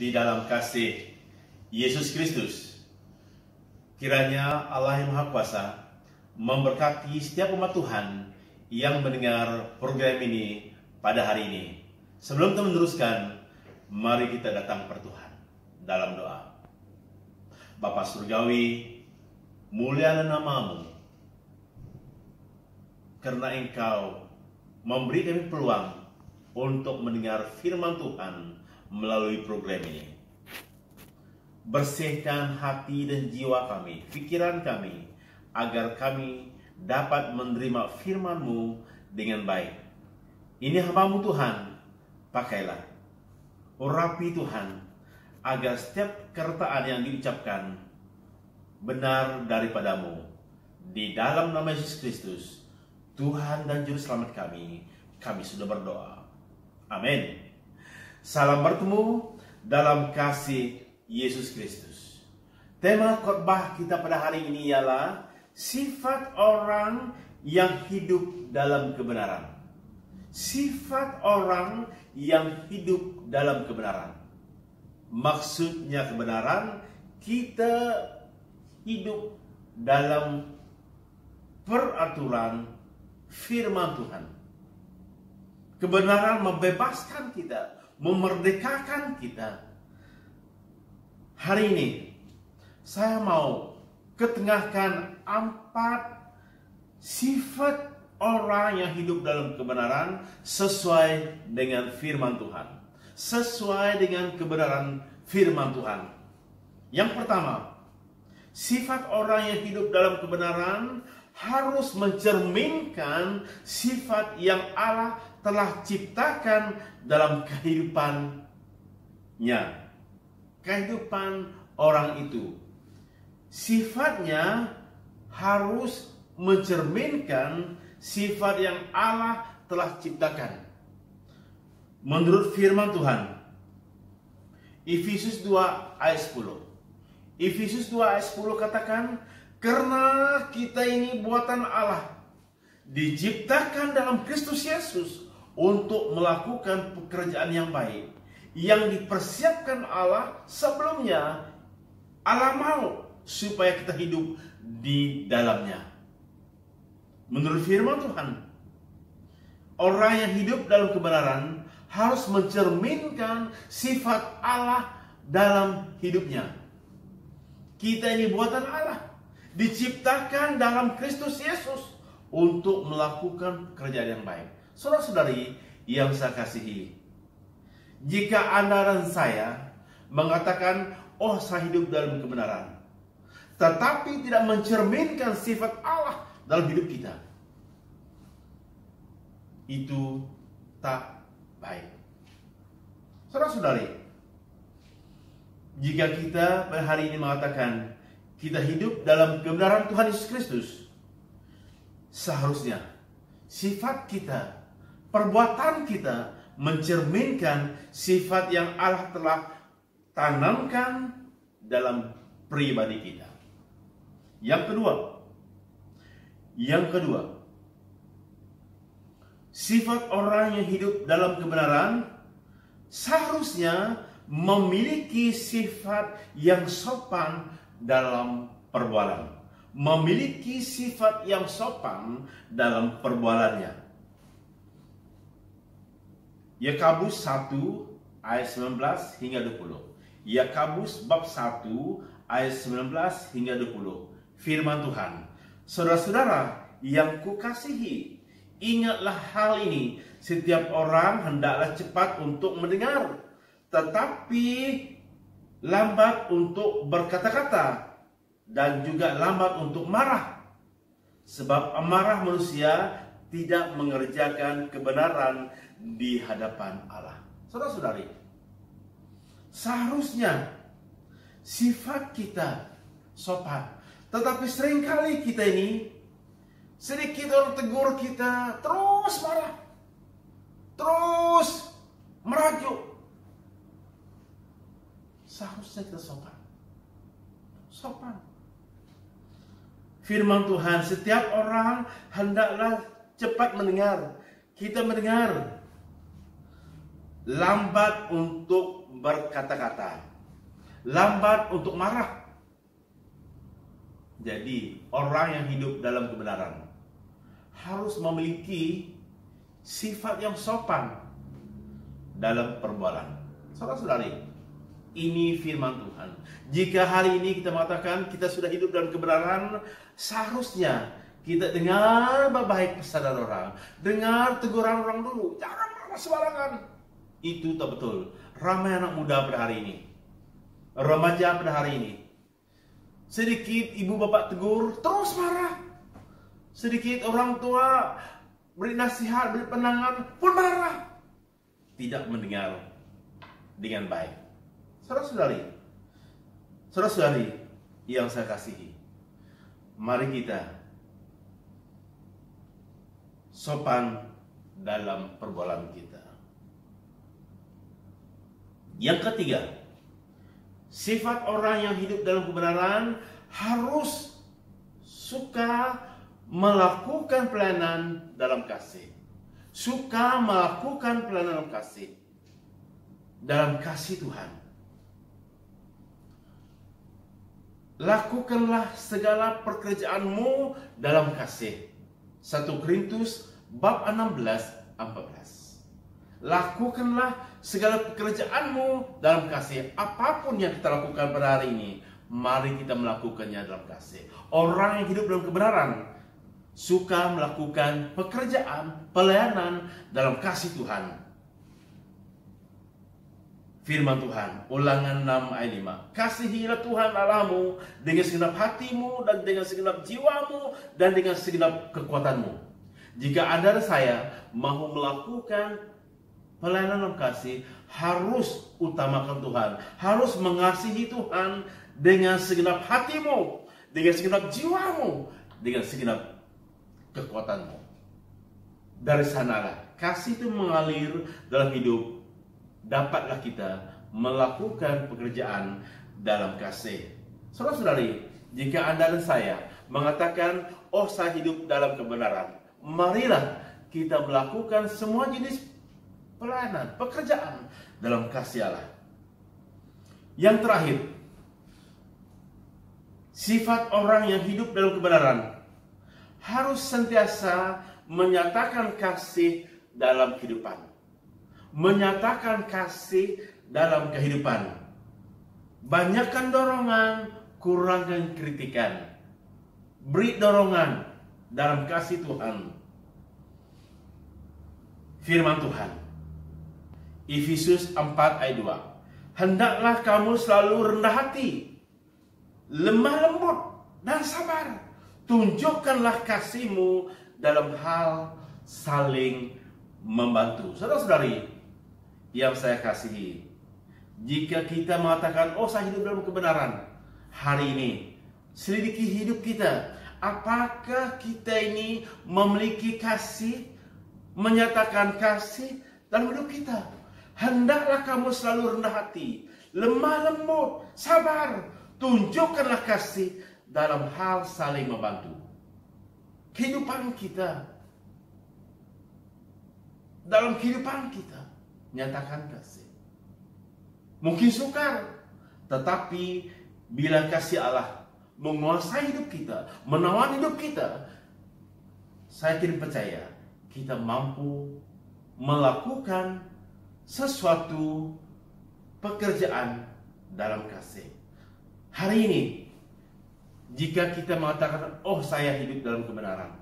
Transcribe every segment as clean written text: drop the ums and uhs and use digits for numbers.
di dalam kasih Yesus Kristus. Kiranya Allah yang Maha Kuasa memberkati setiap umat Tuhan yang mendengar program ini pada hari ini. Sebelum kita meneruskan, mari kita datang per Tuhan dalam doa. Bapa Surgawi, mulialah namamu, karena Engkau memberi kami peluang untuk mendengar firman Tuhan melalui program ini. Bersihkan hati dan jiwa kami, pikiran kami, agar kami dapat menerima firman-Mu dengan baik. Ini hamba-Mu Tuhan, pakailah. Urapi Tuhan, agar setiap perkataan yang diucapkan benar daripada-Mu. Di dalam nama Yesus Kristus, Tuhan dan Juru Selamat kami sudah berdoa. Amin. Salam bertemu dalam kasih Yesus Kristus. Tema khotbah kita pada hari ini ialah sifat orang yang hidup dalam kebenaran. Sifat orang yang hidup dalam kebenaran. Maksudnya kebenaran, kita hidup dalam peraturan firman Tuhan. Kebenaran membebaskan kita, memerdekakan kita. Hari ini saya mau ketengahkan 4 sifat orang yang hidup dalam kebenaran sesuai dengan firman Tuhan. Sesuai dengan kebenaran firman Tuhan. Yang pertama, sifat orang yang hidup dalam kebenaran harus mencerminkan sifat yang Allah telah ciptakan dalam kehidupannya. Kehidupan orang itu. Sifatnya harus mencerminkan sifat yang Allah telah ciptakan. Menurut firman Tuhan, Efesus 2 ayat 10. Efesus 2 ayat 10 katakan, karena kita ini buatan Allah, diciptakan dalam Kristus Yesus untuk melakukan pekerjaan yang baik, yang dipersiapkan Allah sebelumnya. Allah mau supaya kita hidup di dalamnya. Menurut firman Tuhan, orang yang hidup dalam kebenaran harus mencerminkan sifat Allah dalam hidupnya. Kita ini buatan Allah, diciptakan dalam Kristus Yesus untuk melakukan pekerjaan yang baik. Saudara-saudari yang saya kasihi, jika Anda dan saya mengatakan, oh saya hidup dalam kebenaran, tetapi tidak mencerminkan sifat Allah dalam hidup kita, itu tak baik. Saudara-saudari, jika kita pada hari ini mengatakan kita hidup dalam kebenaran Tuhan Yesus Kristus, seharusnya sifat kita, perbuatan kita mencerminkan sifat yang Allah telah tanamkan dalam pribadi kita. Yang kedua, sifat orang yang hidup dalam kebenaran seharusnya memiliki sifat yang sopan dalam perbualan. Memiliki sifat yang sopan dalam perbualannya. Yakobus 1 ayat 19 hingga 20. Yakobus bab 1 ayat 19 hingga 20. Firman Tuhan. Saudara-saudara yang kukasihi, ingatlah hal ini, setiap orang hendaklah cepat untuk mendengar, tetapi lambat untuk berkata-kata, dan juga lambat untuk marah. Sebab amarah manusia tidak mengerjakan kebenaran di hadapan Allah. Saudara-saudari, seharusnya sifat kita sopan. Tetapi seringkali kita ini, sedikit orang tegur kita, terus marah, terus merajuk. Seharusnya kita sopan. Sopan. Firman Tuhan, setiap orang hendaklah cepat mendengar. Kita mendengar. Lambat untuk berkata-kata, lambat untuk marah. Jadi orang yang hidup dalam kebenaran harus memiliki sifat yang sopan dalam perbualan. Saudara-saudari, ini firman Tuhan. Jika hari ini kita mengatakan kita sudah hidup dalam kebenaran, seharusnya kita dengar baik pesan orang, dengar teguran orang dulu, jangan marah sembarangan. Itu tak betul. Ramai anak muda pada hari ini, remaja pada hari ini, sedikit ibu bapak tegur, terus marah. Sedikit orang tua beri nasihat, beri penangan, pun marah. Tidak mendengar dengan baik. Saudara-saudari yang saya kasihi, mari kita sopan dalam perbualan kita. Yang ketiga, sifat orang yang hidup dalam kebenaran harus suka melakukan pelayanan dalam kasih. Suka melakukan pelayanan dalam kasih. Dalam kasih Tuhan. Lakukanlah segala pekerjaanmu dalam kasih. 1 Korintus bab 16:14. Lakukanlah segala pekerjaanmu dalam kasih. Apapun yang kita lakukan pada hari ini, mari kita melakukannya dalam kasih. Orang yang hidup dalam kebenaran suka melakukan pekerjaan, pelayanan dalam kasih Tuhan. Firman Tuhan, Ulangan 6 ayat 5. Kasihilah Tuhan Allahmu dengan segenap hatimu dan dengan segenap jiwamu dan dengan segenap kekuatanmu. Jika Anda dan saya mau melakukan pelayanan dalam kasih, harus utamakan Tuhan, harus mengasihi Tuhan dengan segenap hatimu, dengan segenap jiwamu, dengan segenap kekuatanmu. Dari sanalah kasih itu mengalir dalam hidup. Dapatlah kita melakukan pekerjaan dalam kasih. Saudara-saudari, jika Anda dan saya mengatakan, oh saya hidup dalam kebenaran, marilah kita melakukan semua jenis pelayanan, pekerjaan dalam kasih Allah. Yang terakhir, sifat orang yang hidup dalam kebenaran harus sentiasa menyatakan kasih dalam kehidupan. Menyatakan kasih dalam kehidupan. Banyakkan dorongan, kurangkan kritikan. Beri dorongan dalam kasih Tuhan. Firman Tuhan, Efesus 4 ayat 2. Hendaklah kamu selalu rendah hati, lemah lembut dan sabar. Tunjukkanlah kasihmu dalam hal saling membantu. Saudara-saudari yang saya kasihi, jika kita mengatakan, oh saya hidup dalam kebenaran, hari ini selidiki hidup kita. Apakah kita ini memiliki kasih, menyatakan kasih dalam hidup kita? Hendaklah kamu selalu rendah hati, lemah lembut, sabar. Tunjukkanlah kasih dalam hal saling membantu. Kehidupan kita, dalam kehidupan kita, nyatakan kasih. Mungkin sukar, tetapi bila kasih Allah menguasai hidup kita, menawan hidup kita, saya tidak percaya kita mampu melakukan sesuatu pekerjaan dalam kasih. Hari ini, jika kita mengatakan, oh saya hidup dalam kebenaran,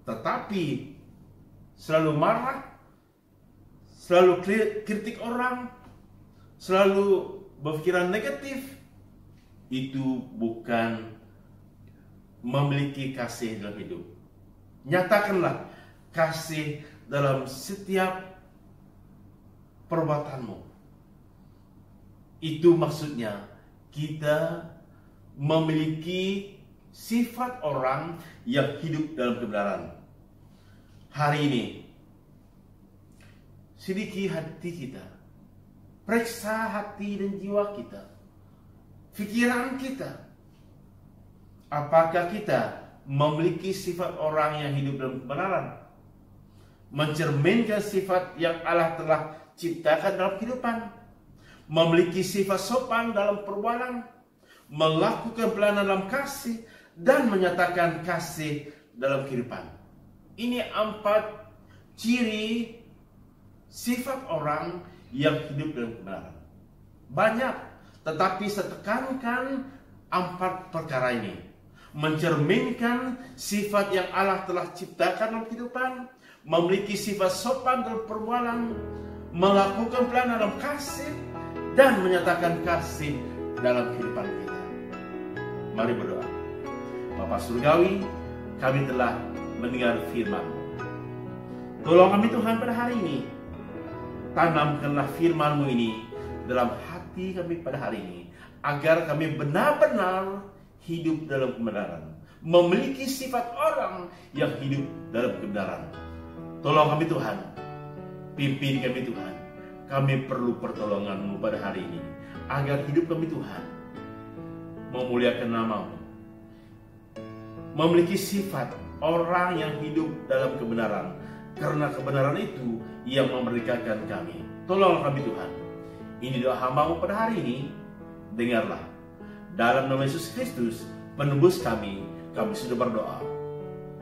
tetapi selalu marah, selalu kritik orang, selalu berpikiran negatif, itu bukan memiliki kasih dalam hidup. Nyatakanlah kasih dalam setiap perbuatanmu. Itu maksudnya kita memiliki sifat orang yang hidup dalam kebenaran. Hari ini, selidiki hati kita, periksa hati dan jiwa kita, pikiran kita. Apakah kita memiliki sifat orang yang hidup dalam kebenaran? Mencerminkan sifat yang Allah telah ciptakan dalam kehidupan. memiliki sifat sopan dalam perbuatan, melakukan pelayanan dalam kasih, dan menyatakan kasih dalam kehidupan. Ini 4 ciri sifat orang yang hidup dalam kebenaran. Banyak, tetapi saya tekankan 4 perkara ini. Mencerminkan sifat yang Allah telah ciptakan dalam kehidupan, memiliki sifat sopan dalam perbuatan, melakukan pelayanan dalam kasih, dan menyatakan kasih dalam kehidupan kita. Mari berdoa. Bapa Surgawi, kami telah mendengar firman-Mu. Tolong kami Tuhan pada hari ini. Tanamkanlah firman-Mu ini dalam hati kami pada hari ini, agar kami benar-benar hidup dalam kebenaran, memiliki sifat orang yang hidup dalam kebenaran. Tolong kami Tuhan, pimpin kami Tuhan. Kami perlu pertolongan-Mu pada hari ini, agar hidup kami Tuhan memuliakan nama-Mu, memiliki sifat orang yang hidup dalam kebenaran, karena kebenaran itu yang memerdekakan kami. Tolong kami Tuhan. Ini doa hamba-Mu pada hari ini. Dengarlah. Dalam nama Yesus Kristus, penebus kami sudah berdoa.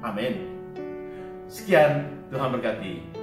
Amin. Sekian, Tuhan berkati.